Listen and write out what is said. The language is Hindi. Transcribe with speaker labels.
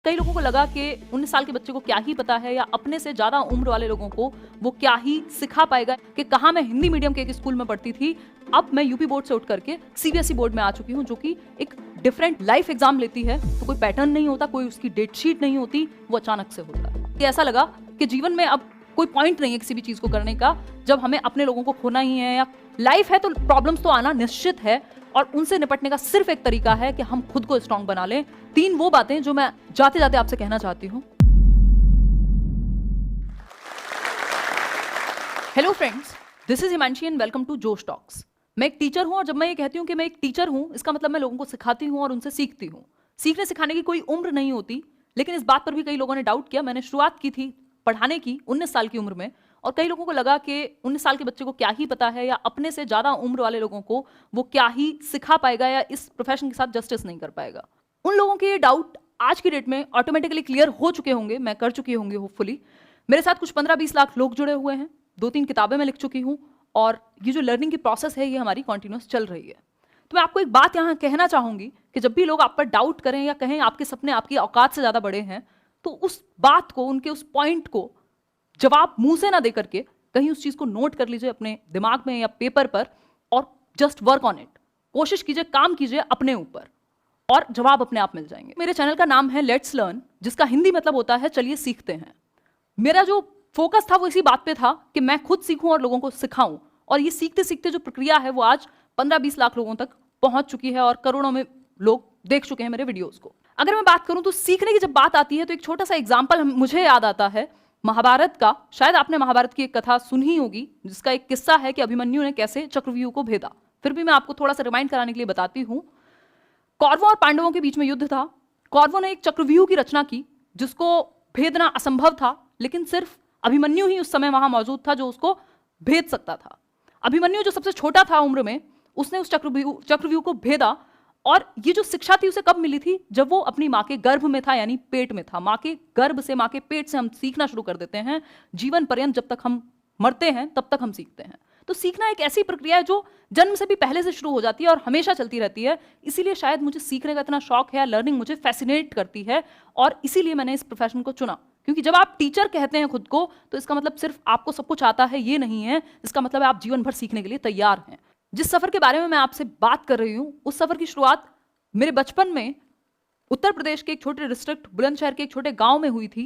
Speaker 1: कई लोगों को लगा कि 19 साल के बच्चे को क्या ही पता है या अपने से ज्यादा उम्र वाले लोगों को वो क्या ही सिखा पाएगा कि कहाँ मैं हिंदी मीडियम के एक स्कूल में पढ़ती थी, अब मैं यूपी बोर्ड से उठ करके सीबीएसई बोर्ड में आ चुकी हूँ, जो कि एक डिफरेंट लाइफ एग्जाम लेती है। तो कोई पैटर्न नहीं होता, कोई उसकी डेट शीट नहीं होती, वो अचानक से होता है। कि ऐसा लगा कि जीवन में अब कोई पॉइंट नहीं है किसी भी चीज को करने का, जब हमें अपने लोगों को खोना ही है। या लाइफ है तो प्रॉब्लम्स तो आना निश्चित है, और उनसे निपटने का सिर्फ एक तरीका है कि हम खुद को स्ट्रांग बना लें। 3 वो बातें जो मैं जाते जाते आपसे कहना चाहती हूं। Hello friends, this is Himanshi and welcome to Josh Talks. मैं एक टीचर हूं, और जब मैं ये कहती हूं कि मैं एक टीचर हूं, इसका मतलब मैं लोगों को सिखाती हूं और उनसे सीखती हूं। सीखने सिखाने की कोई उम्र नहीं होती, लेकिन इस बात पर भी कई लोगों ने डाउट किया। मैंने शुरुआत की थी पढ़ाने की 19 साल की उम्र में, और कई लोगों को लगा कि 19 साल के बच्चे को क्या ही पता है या अपने से ज्यादा उम्र वाले लोगों को वो क्या ही सिखा पाएगा या इस प्रोफेशन के साथ जस्टिस नहीं कर पाएगा। उन लोगों के ये डाउट आज की डेट में ऑटोमेटिकली क्लियर हो चुके होंगे, मैं कर चुकी होंगी होपफुली। मेरे साथ कुछ 15-20 लाख लोग जुड़े हुए हैं, 2-3 किताबें मैं लिख चुकी हूँ, और ये जो लर्निंग की प्रोसेस है ये हमारी कॉन्टिन्यूस चल रही है। तो मैं आपको एक बात यहाँ कहना चाहूंगी कि जब भी लोग आप पर डाउट करें या कहें आपके सपने आपकी औकात से ज्यादा बड़े हैं, तो उस बात को, उनके उस पॉइंट को जवाब मुंह से ना दे करके कहीं उस चीज को नोट कर लीजिए अपने दिमाग में या पेपर पर, और जस्ट वर्क ऑन इट। कोशिश कीजिए, काम कीजिए अपने ऊपर, और जवाब अपने आप मिल जाएंगे। मेरे चैनल का नाम है लेट्स लर्न, जिसका हिंदी मतलब होता है चलिए सीखते हैं। मेरा जो फोकस था वो इसी बात पे था कि मैं खुद सीखूं और लोगों को सिखाऊं, और ये सीखते सीखते जो प्रक्रिया है वो आज 15-20 लाख लोगों तक पहुंच चुकी है, और करोड़ों में लोग देख चुके हैं मेरे वीडियोस को। अगर मैं बात करूं तो सीखने की जब बात आती है तो एक छोटा सा एग्जाम्पल मुझे याद आता है महाभारत का। शायद आपने महाभारत की एक कथा सुनी होगी, जिसका एक किस्सा है कि अभिमन्यु ने कैसे चक्रव्यूह को भेदा। फिर भी मैं आपको थोड़ा सा रिमाइंड कराने के लिए बताती हूं। कौरवों और पांडवों के बीच में युद्ध था। कौरवों ने एक चक्रव्यूह की रचना की जिसको भेदना असंभव था, लेकिन सिर्फ अभिमन्यु ही उस समय वहां मौजूद था जो उसको भेद सकता था। अभिमन्यु जो सबसे छोटा था उम्र में, उसने उस चक्रव्यूह को भेदा। और ये जो शिक्षा थी उसे कब मिली थी? जब वो अपनी माँ के गर्भ में था, यानी पेट में था। माँ के गर्भ से, माँ के पेट से हम सीखना शुरू कर देते हैं। जीवन पर्यंत जब तक हम मरते हैं तब तक हम सीखते हैं। तो सीखना एक ऐसी प्रक्रिया है जो जन्म से भी पहले से शुरू हो जाती है और हमेशा चलती रहती है। इसीलिए शायद मुझे सीखने का इतना शौक है, लर्निंग मुझे फैसिनेट करती है, और इसीलिए मैंने इस प्रोफेशन को चुना। क्योंकि जब आप टीचर कहते हैं खुद को, तो इसका मतलब सिर्फ आपको सब कुछ आता है ये नहीं है। इसका मतलब है आप जीवन भर सीखने के लिए तैयार हैं। जिस सफर के बारे में मैं आपसे बात कर रही हूं, उस सफर की शुरुआत मेरे बचपन में उत्तर प्रदेश के एक छोटे डिस्ट्रिक्ट बुलंदशहर के एक छोटे गांव में हुई थी,